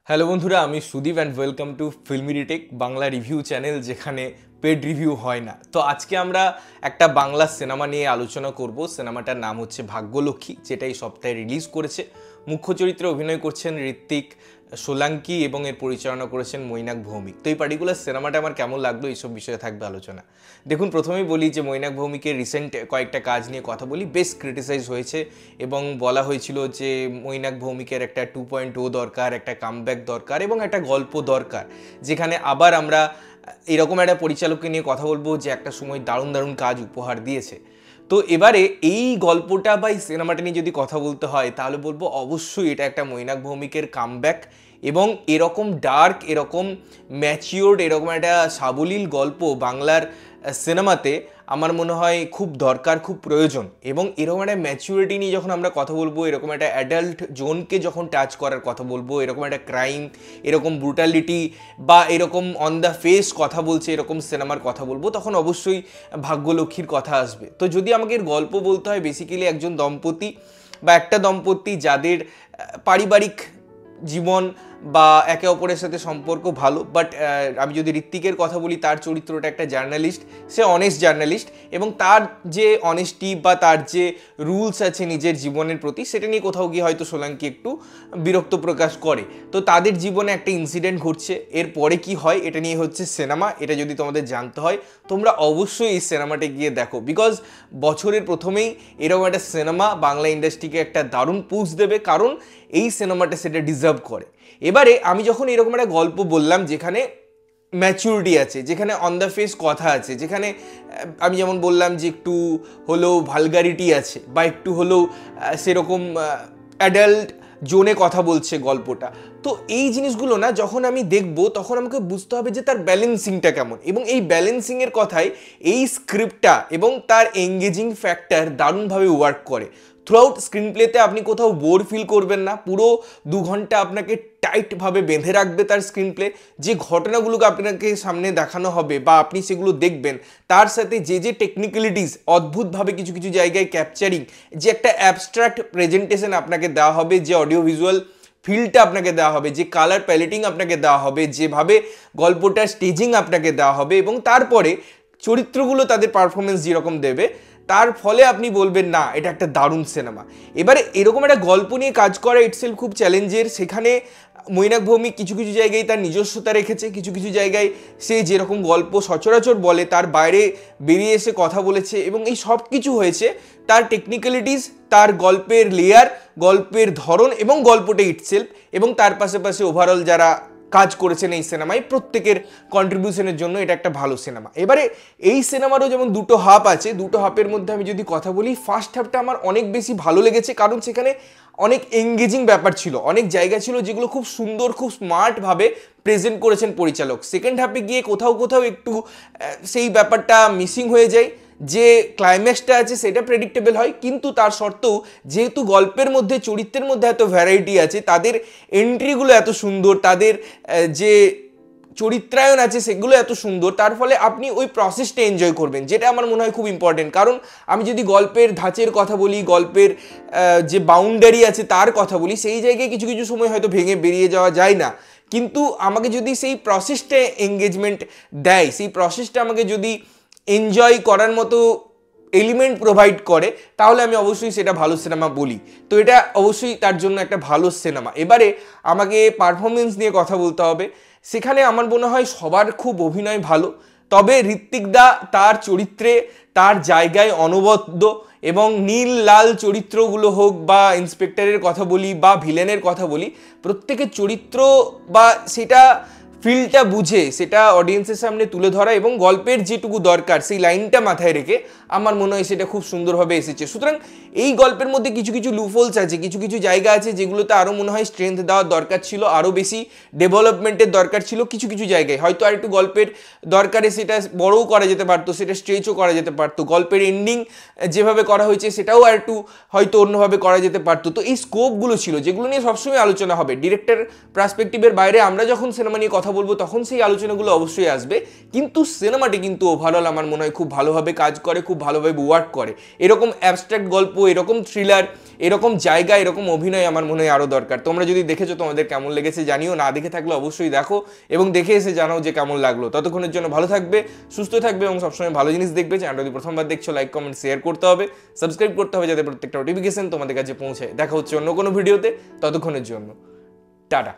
Hello বন্ধুরা, আমি Sudip and welcome to ফিল্মিরিটেক বাংলা রিভিউ চ্যানেল, যেখানে পেড রিভিউ হয় না। তো আজকে আমরা একটা বাংলা সিনেমা নিয়ে আলোচনা করব। সিনেমাটার নাম হচ্ছে ভাগ্যলক্ষ্মী, যেটা এই সপ্তাহে রিলিজ করেছে। মুখ্য চরিত্রে অভিনয় করছেন ঋত্বিক, সোলাঙ্কি এবং এর পরিচালনা করেছেন মৈনাক ভৌমিক। তো এই পার্টিকুলার সিনেমাটা আমার কেমন লাগলো এইসব বিষয়ে থাকবে আলোচনা। দেখুন, প্রথমেই বলি যে মৈনাক ভৌমিকের রিসেন্ট কয়েকটা কাজ নিয়ে কথা বলি। বেশ ক্রিটিসাইজ হয়েছে এবং বলা হয়েছিল যে মৈনাক ভৌমিকের একটা 2.0 দরকার, একটা কামব্যাক দরকার এবং একটা গল্প দরকার, যেখানে আবার আমরা এরকম একটা পরিচালককে নিয়ে কথা বলবো যে একটা সময় দারুণ দারুণ কাজ উপহার দিয়েছে। তো এবারে এই গল্পটা বা এই সিনেমাটা নিয়ে যদি কথা বলতে হয় তাহলে বলবো অবশ্যই এটা একটা মৈনাক ভৌমিকের কামব্যাক। এবং এরকম ডার্ক, এরকম ম্যাচিওর্ড, এরকম একটা সাবলীল গল্প বাংলার সিনেমাতে আমার মনে হয় খুব দরকার, খুব প্রয়োজন। এবং এরকম একটা ম্যাচিউরিটি নিয়ে যখন আমরা কথা বলবো, এরকম একটা অ্যাডাল্ট জোনকে যখন টাচ করার কথা বলবো, এরকম একটা ক্রাইম, এরকম ব্রুটালিটি বা এরকম অন দ্য ফেস কথা বলছে এরকম সিনেমার কথা বলবো, তখন অবশ্যই ভাগ্যলক্ষ্মীর কথা আসবে। তো যদি আমাকে এর গল্প বলতে হয়, বেসিক্যালি একজন দম্পতি বা একটা দম্পতি যাদের পারিবারিক জীবন বা একে অপরের সাথে সম্পর্ক ভালো, বাট আমি যদি ঋত্বিকের কথা বলি, তার চরিত্রটা একটা জার্নালিস্ট, সে অনেস্ট জার্নালিস্ট, এবং তার যে অনেস্টি বা তার যে রুলস আছে নিজের জীবনের প্রতি, সেটা নিয়ে কোথাও গিয়ে হয়তো সোলাঙ্কি একটু বিরক্ত প্রকাশ করে। তো তাদের জীবনে একটা ইনসিডেন্ট ঘটছে, এরপরে কি হয় এটা নিয়ে হচ্ছে সিনেমা। এটা যদি তোমাদের জানতে হয়, তোমরা অবশ্যই এই সিনেমাটা গিয়ে দেখো, বিকজ বছরের প্রথমেই এরকম একটা সিনেমা বাংলা ইন্ডাস্ট্রিকে একটা দারুণ পুশ দেবে, কারণ এই সিনেমাটা সেটা ডিজার্ভ করে। এবারে আমি যখন এরকম একটা গল্প বললাম যেখানে ম্যাচুরিটি আছে, যেখানে অন দ্য ফেস কথা আছে, যেখানে আমি যেমন বললাম যে একটু হলেও ভালগারিটি আছে বা একটু হলেও সেরকম অ্যাডাল্ট জোনে কথা বলছে গল্পটা, তো এই জিনিসগুলো না যখন আমি দেখব তখন আমাকে বুঝতে হবে যে তার ব্যালেন্সিংটা কেমন। এবং এই ব্যালেন্সিংয়ের কথাই এই স্ক্রিপ্টটা এবং তার এঙ্গেজিং ফ্যাক্টর দারুণভাবে ওয়ার্ক করে। থ্রুআউট স্ক্রিন প্লেতে আপনি কোথাও বোর ফিল করবেন না, পুরো 2 ঘন্টা আপনাকে টাইটভাবে বেঁধে রাখবে তার স্ক্রিন প্লে। যে ঘটনাগুলোকে আপনাকে সামনে দেখানো হবে বা আপনি সেগুলো দেখবেন, তার সাথে যে যে টেকনিক্যালিটিস অদ্ভুতভাবে কিছু কিছু জায়গায় ক্যাপচারিং, যে একটা অ্যাবস্ট্রাক্ট প্রেজেন্টেশন আপনাকে দেওয়া হবে, যে অডিও ভিজুয়াল ফিলটা আপনাকে দেওয়া হবে, যে কালার প্যালেটিং আপনাকে দেওয়া হবে, যেভাবে গল্পটার স্টেজিং আপনাকে দেওয়া হবে, এবং তারপরে চরিত্রগুলো তাদের পারফরমেন্স যেরকম দেবে, তার ফলে আপনি বলবেন না এটা একটা দারুণ সিনেমা। এবারে এরকম একটা গল্প নিয়ে কাজ করা ইটসেলফ খুব চ্যালেঞ্জের। সেখানে মৈনাক ভৌমিক কিছু কিছু জায়গায় তার নিজস্বতা রেখেছে, কিছু কিছু জায়গায় সে যেরকম গল্প সচরাচর বলে তার বাইরে বেরিয়ে এসে কথা বলেছে, এবং এই সব কিছু হয়েছে তার টেকনিক্যালিটিস, তার গল্পের লেয়ার, গল্পের ধরন এবং গল্পটা ইটসেলফ, এবং তার পাশাপাশি ওভারঅল যারা কাজ করেছেন এই সিনেমায় প্রত্যেকের কন্ট্রিবিউশনের জন্য এটা একটা ভালো সিনেমা। এবারে এই সিনেমারও যেমন দুটো হাফ আছে, দুটো হাফের মধ্যে আমি যদি কথা বলি, ফার্স্ট হাফটা আমার অনেক বেশি ভালো লেগেছে, কারণ সেখানে অনেক এঙ্গেজিং ব্যাপার ছিল, অনেক জায়গা ছিল যেগুলো খুব সুন্দর, খুব স্মার্টভাবে প্রেজেন্ট করেছেন পরিচালক। সেকেন্ড হাফে গিয়ে কোথাও কোথাও একটু সেই ব্যাপারটা মিসিং হয়ে যায়। যে ক্লাইম্যাক্সটা আছে সেটা প্রেডিক্টেবল হয়, কিন্তু তার সত্ত্বেও যেহেতু গল্পের মধ্যে চরিত্রের মধ্যে এত ভ্যারাইটি আছে, তাদের এন্ট্রিগুলো এত সুন্দর, তাদের যে চরিত্রায়ন আছে সেগুলো এত সুন্দর, তার ফলে আপনি ওই প্রসেসটা এনজয় করবেন, যেটা আমার মনে হয় খুব ইম্পর্টেন্ট। কারণ আমি যদি গল্পের ধাঁচের কথা বলি, গল্পের যে বাউন্ডারি আছে তার কথা বলি, সেই জায়গায় কিছু কিছু সময় হয়তো ভেঙে বেরিয়ে যাওয়া যায় না, কিন্তু আমাকে যদি সেই প্রসেসটা এঙ্গেজমেন্ট দেয়, সেই প্রসেসটা আমাকে যদি এনজয় করার মতো এলিমেন্ট প্রোভাইড করে, তাহলে আমি অবশ্যই সেটা ভালো সিনেমা বলি। তো এটা অবশ্যই তার জন্য একটা ভালো সিনেমা। এবারে আমাকে পারফরমেন্স নিয়ে কথা বলতে হবে। সেখানে আমার মনে হয় সবার খুব অভিনয় ভালো, তবে ঋত্বিক দা তার চরিত্রে, তার জায়গায় অনবদ্য, এবং নীল লাল চরিত্রগুলো হোক বা ইন্সপেক্টরের কথা বলি বা ভিলেনের কথা বলি, প্রত্যেকের চরিত্র বা সেটা ফিলটা বুঝে সেটা অডিয়েন্সের সামনে তুলে ধরা এবং গল্পের যেটুকু দরকার সেই লাইনটা মাথায় রেখে আমার মনে হয় সেটা খুব সুন্দরভাবে এসেছে। সুতরাং এই গল্পের মধ্যে কিছু কিছু লুফোলস আছে, কিছু কিছু জায়গা আছে যেগুলোতে আরও মনে হয় স্ট্রেংথ দেওয়ার দরকার ছিল, আরও বেশি ডেভেলপমেন্টের দরকার ছিল। কিছু কিছু জায়গায় হয়তো আর একটু গল্পের দরকারে সেটা বড়ও করা যেতে পারতো, সেটা স্ট্রেচও করা যেতে পারতো, গল্পের এন্ডিং যেভাবে করা হয়েছে সেটাও আর একটু হয়তো অন্যভাবে করা যেতে পারতো। তো এই স্কোপগুলো ছিল যেগুলো নিয়ে সবসময় আলোচনা হবে। ডিরেক্টর পার্সপেক্টিভের বাইরে আমরা যখন সিনেমা নিয়ে কথা বলবো তখন সেই আলোচনাগুলো অবশ্যই আসবে। কিন্তু সিনেমাটি কিন্তু ওভারঅল আমার মনে হয় খুব ভালোভাবে কাজ করে, খুব ভালোভাবে ওয়ার্ক করে। এরকম অ্যাবস্ট্রাক্ট গল্প, এরকম থ্রিলার, এরকম জায়গা, এরকম অভিনয় আমার মনে হয় আরও দরকার। তোমরা যদি দেখেছো তোমাদের কেমন লেগেছে জানিও, না দেখে থাকলে অবশ্যই দেখো এবং দেখে এসে জানাও যে কেমন লাগলো। ততক্ষণের জন্য ভালো থাকবে, সুস্থ থাকবে এবং সবসময় ভালো জিনিস দেখবে। চ্যানেলটা যদি প্রথমবার দেখছো লাইক কমেন্ট শেয়ার করতে হবে, সাবস্ক্রাইব করতে হবে যাতে প্রত্যেকটা নোটিফিকেশন তোমাদের কাছে পৌঁছায়। দেখা হচ্ছে অন্য কোনো ভিডিওতে, ততক্ষণের জন্য টাটা।